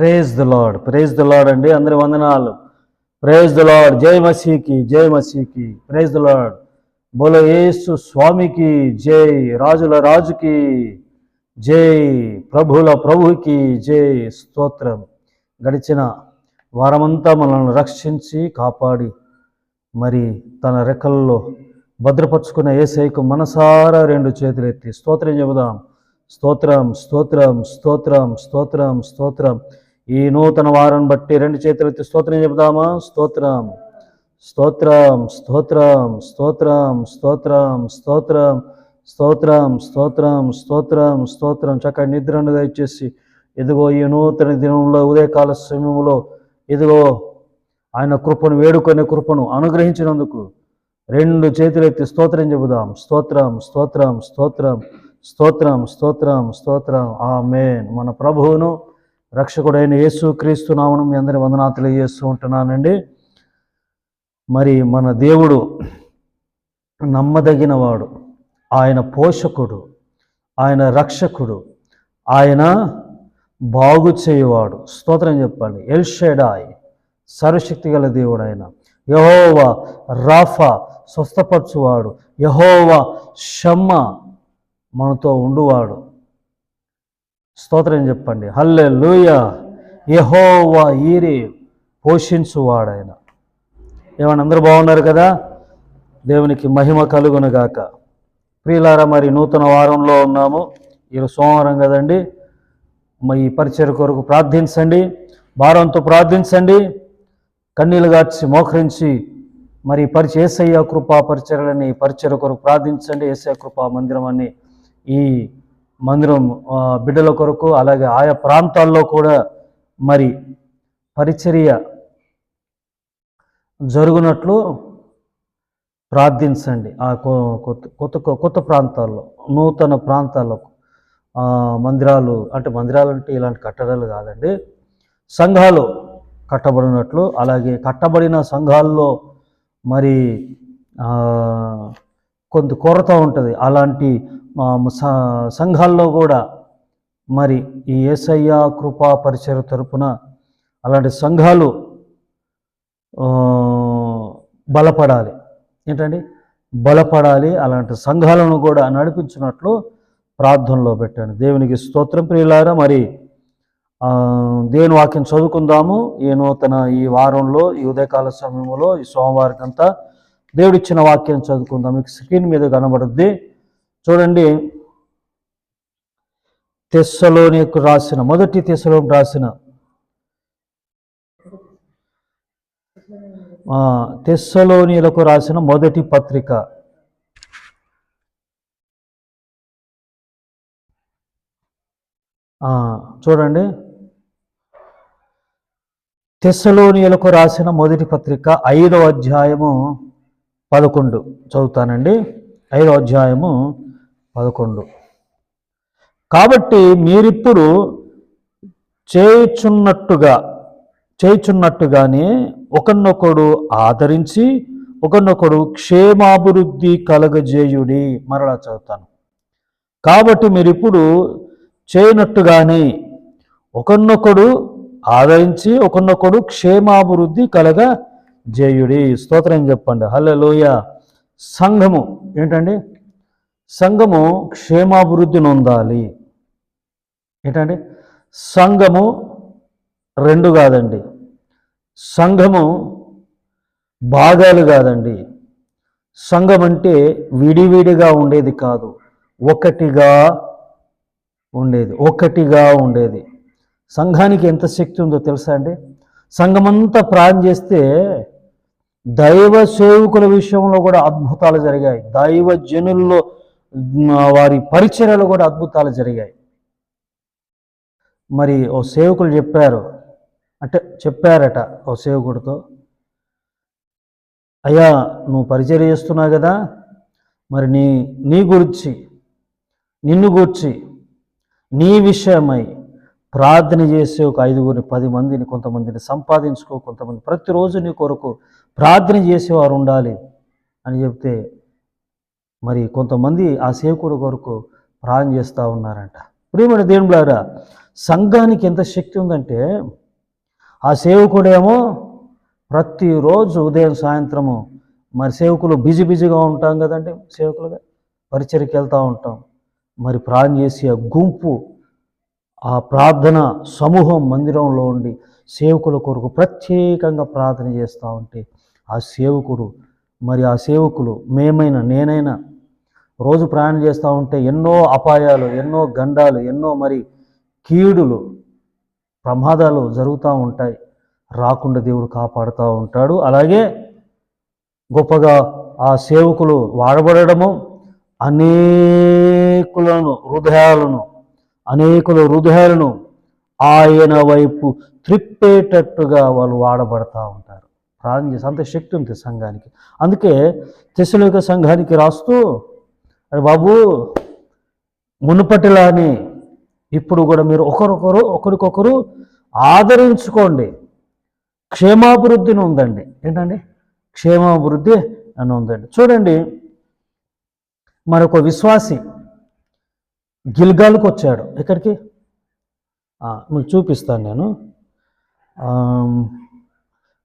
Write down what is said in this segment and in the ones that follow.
Praise the lord అండి. అందరి వందనాలు. Praise the lord. జై మసీకి, జై మసీకి. Praise the lord. బోలో యేసు స్వామికి జై, రాజుల రాజుకి జై, ప్రభుల ప్రభుకి జై. స్తోత్రం. గడిచిన వారమంతా మనల్ని రక్షించి కాపాడి మరి తన రెక్కల్లో భద్రపరుచుకున్న యేసయ్యకు మనసారా రెండు చేతులు ఎత్తి స్తోత్రం చెబుదాం. స్తోత్రం, స్తోత్రం, స్తోత్రం, స్తోత్రం, స్తోత్రం. ఈ నూతన వారం బట్టి రెండు చేతులు ఎత్తి స్తోత్రం చెబుదామా? స్తోత్రం, స్తోత్రం, స్తోత్రం, స్తోత్రం, స్తోత్రం, స్తోత్రం, స్తోత్రం, స్తోత్రం, స్తోత్రం, స్తోత్రం. చక్కటి నిద్రను దయచేసి ఇదిగో ఈ నూతన దినంలో ఉదయకాల సమయంలో ఇదిగో ఆయన కృపను వేడుకునే కృపను అనుగ్రహించినందుకు రెండు చేతులు ఎత్తి స్తోత్రం చెబుదాం. స్తోత్రం, స్తోత్రం, స్తోత్రం, స్తోత్రం, స్తోత్రం, స్తోత్రం. ఆమేన్. మన ప్రభువును రక్షకుడైన యేసు క్రీస్తు నామమున మీ అందరి వందనాలు తెలియజేస్తూ ఉంటున్నానండి. మరి మన దేవుడు నమ్మదగినవాడు, ఆయన పోషకుడు, ఆయన రక్షకుడు, ఆయన బాగు చేయువాడు. స్తోత్రం చెప్పండి. ఎల్ షడాయ్, సర్వశక్తి గల దేవుడు ఆయన. యెహోవా రాఫా, స్వస్థపరచువాడు. యెహోవా షమ్మా, మనతో ఉండువాడు. స్తోత్రం చెప్పండి. హల్లెలూయా. యెహోవా ఈరే, పోషించువాడు ఆయన. ఏమన్నా అందరూ బాగున్నారు కదా? దేవునికి మహిమ కలుగునుగాక. ప్రియులారా, మరి నూతన వారంలో ఉన్నాము. ఈరోజు సోమవారం కదండి. ఈ పరిచర్య కొరకు ప్రార్థించండి, భారంతో ప్రార్థించండి, కన్నీళ్ళు గార్చి మోకరించి మరి యేసయ్య కృపా పరిచర్యలని పరిచర్య కొరకు ప్రార్థించండి. యేసయ్య కృపా మందిరం అని ఈ మందిరం బిడ్డల కొరకు, అలాగే ఆయా ప్రాంతాల్లో కూడా మరి పరిచర్య జరుగునట్లు ప్రార్థించండి. ఆ కొత్త ప్రాంతాల్లో, నూతన ప్రాంతాల్లో మందిరాలు అంటే ఇలాంటి కట్టడాలు కాదండి, సంఘాలు కట్టబడినట్లు, అలాగే కట్టబడిన సంఘాల్లో మరి కొంత కొరత ఉంటుంది. అలాంటి సంఘాల్లో కూడా మరి ఈ యేసయ్య కృపా పరిచర్య తరపున అలాంటి సంఘాలు బలపడాలి. ఏంటండి? బలపడాలి. అలాంటి సంఘాలను కూడా నడిపించినట్లు ప్రార్థనలో పెట్టండి. దేవునికి స్తోత్రం. ప్రియులారా, మరి దేవుని వాక్యం చదువుకుందాము. ఈ వారంలో, ఈ ఉదయకాల సమయంలో, ఈ సోమవారికంతా దేవుడిచ్చిన వాక్యం చదువుకుందాం. మీకు స్క్రీన్ మీద కనబడుద్ది, చూడండి. మొదటి తెస్సలోనికి రాసిన తెస్సలోనియులకు రాసిన మొదటి పత్రిక చూడండి. తెస్సలోనియులకు రాసిన మొదటి పత్రిక 5వ అధ్యాయము 11 చదువుతానండి. 5వ అధ్యాయము 11. కాబట్టి మీరిప్పుడు చేయుచున్నట్టుగానే ఒకరినొకడు ఆదరించి ఒకరినొకడు క్షేమాభివృద్ధి కలగజేయుడి. మరలా చదువుతాను. కాబట్టి మీరిప్పుడు చేయనట్టుగానే ఒకరినొకడు ఆదరించి ఒకరినొకడు క్షేమాభివృద్ధి కలగజేయుడి. స్తోత్రం చెప్పండి. హల్లెలూయా. సంఘము ఏంటండి? సంఘము క్షేమాభివృద్ధి నొందాలి. ఏంటండి? సంఘము రెండు కాదండి, సంఘము భాగాలు కాదండి. సంఘం అంటే విడివిడిగా ఉండేది కాదు, ఒకటిగా ఉండేది. సంఘానికి ఎంత శక్తి ఉందో తెలుసా అండి? సంఘమంతా ప్రార్థన చేస్తే దైవ సేవకుల విషయంలో కూడా అద్భుతాలు జరిగాయి. దైవ జనుల్లో వారి పరిచర్యలో కూడా అద్భుతాలు జరిగాయి. మరి ఓ సేవకులు చెప్పారట ఓ సేవకుడితో, అయ్యా నువ్వు పరిచర్య చేస్తున్నావు కదా, మరి నిన్ను గూర్చి నీ విషయమై ప్రార్థన చేసే ఒక 5, 10 మందిని, కొంతమందిని సంపాదించుకో, కొంతమంది ప్రతిరోజు నీ కొరకు ప్రార్థన చేసేవారు ఉండాలి అని చెప్తే, మరి కొంతమంది ఆ సేవకుడి కొరకు ప్రార్థన చేస్తూ ఉన్నారంట. ప్రియమైన దేవులారా, సంఘానికి ఎంత శక్తి ఉందంటే, ఆ సేవకుడేమో ప్రతిరోజు ఉదయం సాయంత్రము, మరి సేవకులు బిజీగా ఉంటాం కదండి, సేవకులుగా పరిచర్యకి వెళ్తూ ఉంటాం. మరి ప్రార్థన చేసి ఆ గుంపు, ఆ ప్రార్థన సమూహం మందిరంలో ఉండి సేవకుల కొరకు ప్రత్యేకంగా ప్రార్థన చేస్తూ ఉంటే, ఆ సేవకుడు మరి ఆ సేవకులు నేనైనా రోజు ప్రయాణం చేస్తూ ఉంటే ఎన్నో అపాయాలు, ఎన్నో గండాలు, ఎన్నో మరి కీడులు, ప్రమాదాలు జరుగుతూ ఉంటాయి. రాకుండా దేవుడు కాపాడుతూ ఉంటాడు. అలాగే గొప్పగా ఆ సేవకులు వాడబడము అనేకుల హృదయాలను ఆయన వైపు త్రిప్పేటట్టుగా వాళ్ళు వాడబడతా ఉంటారు. ప్రార్థన చేసి అంత శక్తి ఉంది సంఘానికి. అందుకే తెస్సలోనిక సంఘానికి రాస్తూ, బాబు మునుపటిలాని ఇప్పుడు కూడా మీరు ఒకరికొకరు ఆదరించుకోండి, క్షేమాభివృద్ధిని ఉందండి. ఏంటండి? క్షేమాభివృద్ధి అని ఉందండి. చూడండి, మరొక విశ్వాసి గిల్గాల్కి వచ్చాడు. ఎక్కడికి? మీకు చూపిస్తాను నేను.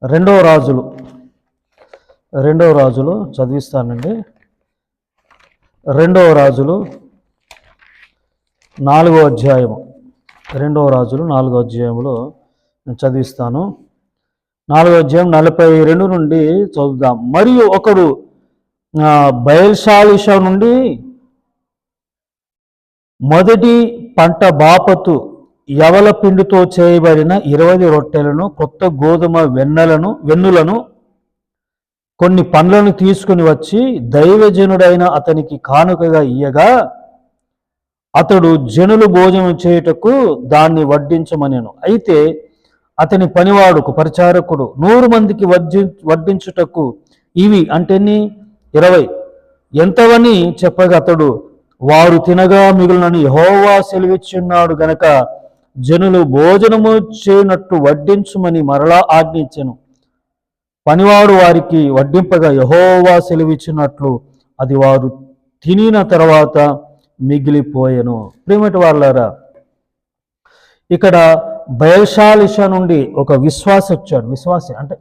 రెండవ రాజులు చదివిస్తానండి. రెండవ రాజులు 4వ అధ్యాయము. రెండవ రాజులు 4వ అధ్యాయంలో నేను చదివిస్తాను. 4వ అధ్యాయం 42 నుండి చదువుదాం. మరియు ఒకడు బయల్షాలిషా నుండి మొదటి పంట బాపతు యవల పిండితో చేయబడిన 20 రొట్టెలను, కొత్త గోధుమ వెన్నులను, కొన్ని పండ్లను తీసుకుని వచ్చి దైవజనుడైన అతనికి కానుకగా ఇయ్యగా, అతడు జనులు భోజనం చేయుటకు దాన్ని వడ్డించమనెను. అయితే అతని పనివాడుకు, పరిచారకుడు 100 మందికి వడ్డించుటకు ఇవి అంటే 20 ఎంతవని చెప్పగా, అతడు వారు తినగా మిగులునని యెహోవా సెలవిచ్చున్నాడు గనక జనులు భోజనము చేయనట్టు వడ్డించుమని మరలా ఆజ్ఞించెను. పనివాడు వారికి వడ్డింపగా యెహోవా సెలవిచ్చినట్లు అది వారు తినిన తర్వాత మిగిలిపోయెను. ప్రియమైన వారలారా, ఇక్కడ బయల్షాలిషా నుండి ఒక విశ్వాసి వచ్చాడు. విశ్వాసి అంటే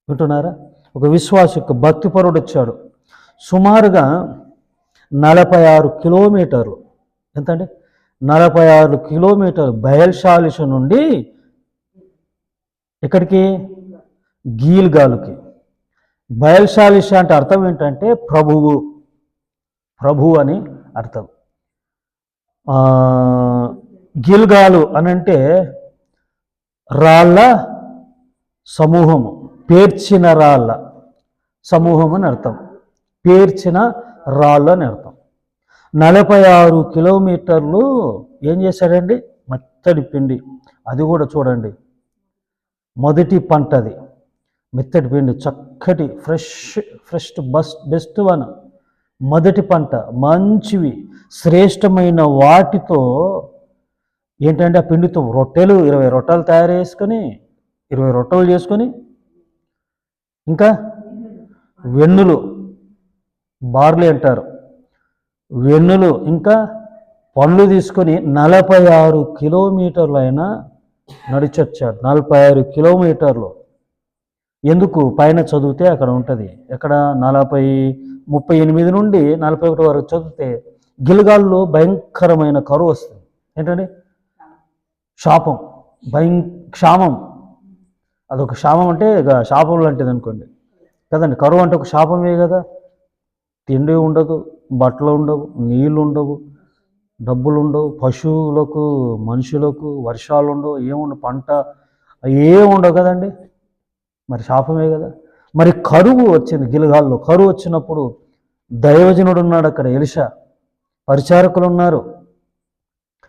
వింటున్నారా? ఒక విశ్వాసి, ఒక భక్తిపరుడు వచ్చాడు. సుమారుగా 46 కిలోమీటర్లు. ఎంతండి? 46 కిలోమీటర్లు బయల్షాలిషా నుండి ఎక్కడికి? గిల్గాలుకి. బయల్షాలిషా అంటే అర్థం ఏంటంటే ప్రభువు అని అర్థం. గిల్గాలు అనంటే రాళ్ళ సమూహము, పేర్చిన రాళ్ళ సమూహం అని అర్థం. పేర్చిన రాళ్ళు అని అర్థం. 46 కిలోమీటర్లు ఏం చేశాడండి? మెత్తటి పిండి. అది కూడా చూడండి, మొదటి పంట, అది మెత్తటి పిండి, చక్కటి ఫ్రెష్ బెస్ట్ వన్, మొదటి పంట, మంచివి, శ్రేష్టమైన వాటితో ఏంటంటే ఆ పిండితో రొట్టెలు 20 రొట్టెలు తయారు చేసుకొని, 20 రొట్టెలు చేసుకొని, ఇంకా వెన్నులు, బార్లీ అంటారు, వెన్నులు, ఇంకా పండ్లు తీసుకొని 46 కిలోమీటర్లు అయినా నడిచొచ్చాడు. 46 కిలోమీటర్లు. ఎందుకు? పైన చదివితే అక్కడ ఉంటుంది. ఎక్కడ? 38 నుండి 41 వరకు చదివితే గిల్గాల్లో భయంకరమైన కరువు వస్తుంది. ఏంటండి? శాపం, క్షామం. అదొక శాపం అంటే ఇక శాపం లాంటిది అనుకోండి కదండి. కరువు అంటే ఒక శాపమే కదా. తిండి ఉండదు, బట్టలు ఉండవు, నీళ్ళు ఉండవు, డబ్బులు ఉండవు, పశువులకు, మనుషులకు, వర్షాలు ఉండవు, ఏముండవు, పంట ఏముండవు కదండి. మరి శాపమే కదా. మరి కరువు వచ్చింది గిల్గాల్లో. కరువు వచ్చినప్పుడు దైవజనుడు ఉన్నాడు అక్కడ, ఎలీషా, పరిచారకులు ఉన్నారు.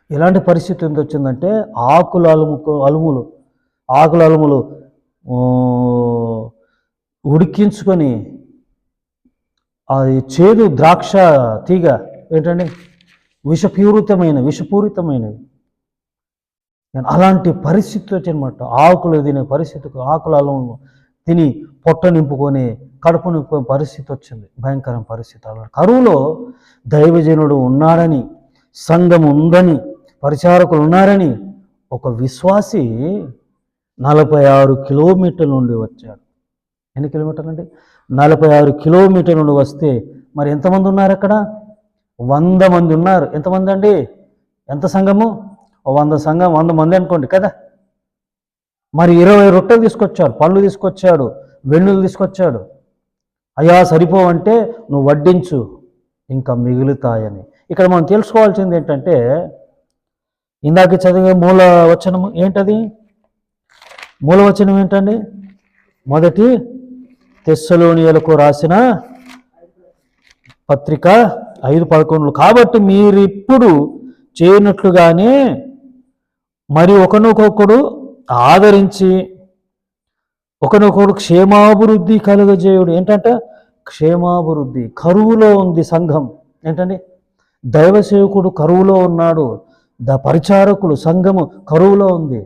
ఎలాంటి పరిస్థితి ఎంత వచ్చిందంటే ఆకుల అలుములు ఉడికించుకొని అది చేదు ద్రాక్ష తీగ ఏంటండి విషపూరితమైనవి అలాంటి పరిస్థితి వచ్చనమాట. ఆకులు తినే పరిస్థితికి, ఆకుల అలములు తిని పొట్ట నింపుకొని కడుపు నింపుకునే పరిస్థితి వచ్చింది. భయంకరమైన పరిస్థితి. అలా కరువులో దైవజనుడు ఉన్నాడని, సంఘం ఉందని పరిచారకులు ఉన్నారని ఒక విశ్వాసి 46 కిలోమీటర్ల నుండి వచ్చాడు. ఎన్ని కిలోమీటర్లు అండి? 46 కిలోమీటర్ల నుండి వస్తే మరి ఎంతమంది ఉన్నారు అక్కడ? 100 మంది ఉన్నారు. ఎంతమంది అండి? ఎంత సంఘము? 100 సంఘం, 100 మంది అనుకోండి కదా. మరి 20 రొట్టెలు తీసుకొచ్చాడు, పళ్ళు తీసుకొచ్చాడు, వెన్నులు తీసుకొచ్చాడు. అయ్యా సరిపోవంటే నువ్వు వడ్డించు, ఇంకా మిగులుతాయని. ఇక్కడ మనం తెలుసుకోవాల్సింది ఏంటంటే, ఇందాక చదివే మూల వచనం ఏంటది? మూల వచనం ఏంటండి? మొదటి తెస్సలోనియులకు రాసిన పత్రిక 5:11. కాబట్టి మీరిప్పుడు చేయనట్లుగానే మరి ఒకరినొకడు ఆదరించి ఒకరినొకడు క్షేమాభివృద్ధి కలుగజేయుడు. ఏంటంటే క్షేమాభివృద్ధి. కరువులో ఉంది సంఘం. ఏంటండి? దైవ సేవకుడు కరువులో ఉన్నాడు, పరిచారకులు సంఘము కరువులో ఉంది.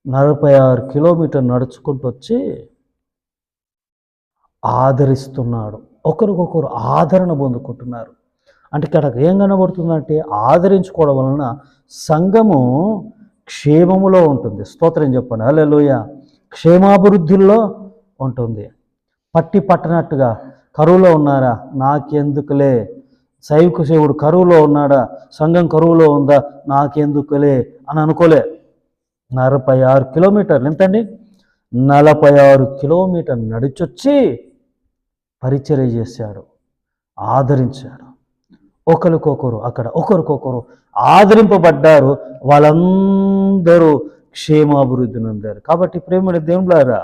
46 కిలోమీటర్ నడుచుకుంటూ వచ్చి ఆదరిస్తున్నాడు. ఒకరికొకరు ఆదరణ పొందుకుంటున్నారు. అంటే ఇక్కడ ఏం కనబడుతుందంటే, ఆదరించుకోవడం వలన సంఘము క్షేమములో ఉంటుంది. స్తోత్రం చెప్పండి. హల్లెలూయా. క్షేమాభివృద్ధిలో ఉంటుంది. పట్టి పట్టనట్టుగా కరువులో ఉన్నారా, నాకెందుకులే, సైవిక సేవుడు కరువులో ఉన్నాడా, సంఘం కరువులో ఉందా, నాకెందుకులే అని అనుకోలే. 46 కిలోమీటర్లు. ఎంతండి? 46 కిలోమీటర్లు నడిచొచ్చి పరిచర్య చేశాడు, ఆదరించాడు. ఒకరికొకరు అక్కడ ఒకరికొకరు ఆదరింపబడ్డారు. వాళ్ళందరూ క్షేమాభివృద్ధి నొందారు. కాబట్టి ప్రేమల దేవులారా,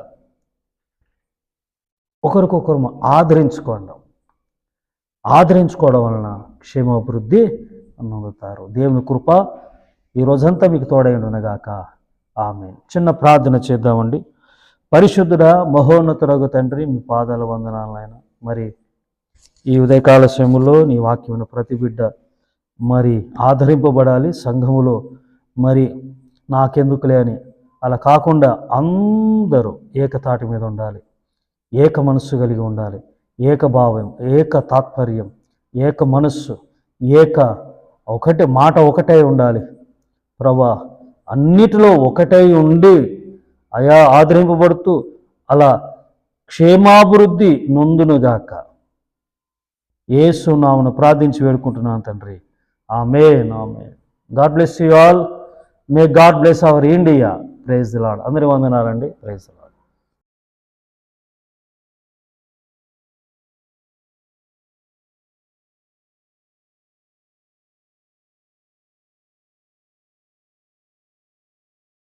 ఒకరికొకరు ఆదరించుకోవడం వలన క్షేమాభివృద్ధి నొందుతారు. దేవుని కృప ఈ రోజంతా మీకు తోడైండునగాక. ఆమేన్. చిన్న ప్రార్థన చేద్దామండి. పరిశుద్ధుడా, మహోన్నతుడగు తండ్రి, మీ పాదాల వందనాలైనా. మరి ఈ ఉదయకాల సమయంలో నీ వాక్యమైన ప్రతి బిడ్డ మరి ఆదరింపబడాలి సంఘములో. మరి నాకెందుకులే అని అలా కాకుండా అందరూ ఏకతాటి మీద ఉండాలి, ఏక మనస్సు కలిగి ఉండాలి, ఏకభావం, ఏక తాత్పర్యం, ఏక మనస్సు, ఒకటే మాట, ఒకటే ఉండాలి. ప్రభా, అన్నిటిలో ఒకటై ఉండి అయా ఆదరింపబడుతూ అలా క్షేమాభివృద్ధి నొందునుగాక. యేసు నామమున ప్రార్థించి వేడుకుంటున్నాను తండ్రి. Amen. Amen. God bless you all. May God bless our India. Praise the Lord. అందరి వందనాలండి. Praise the lord.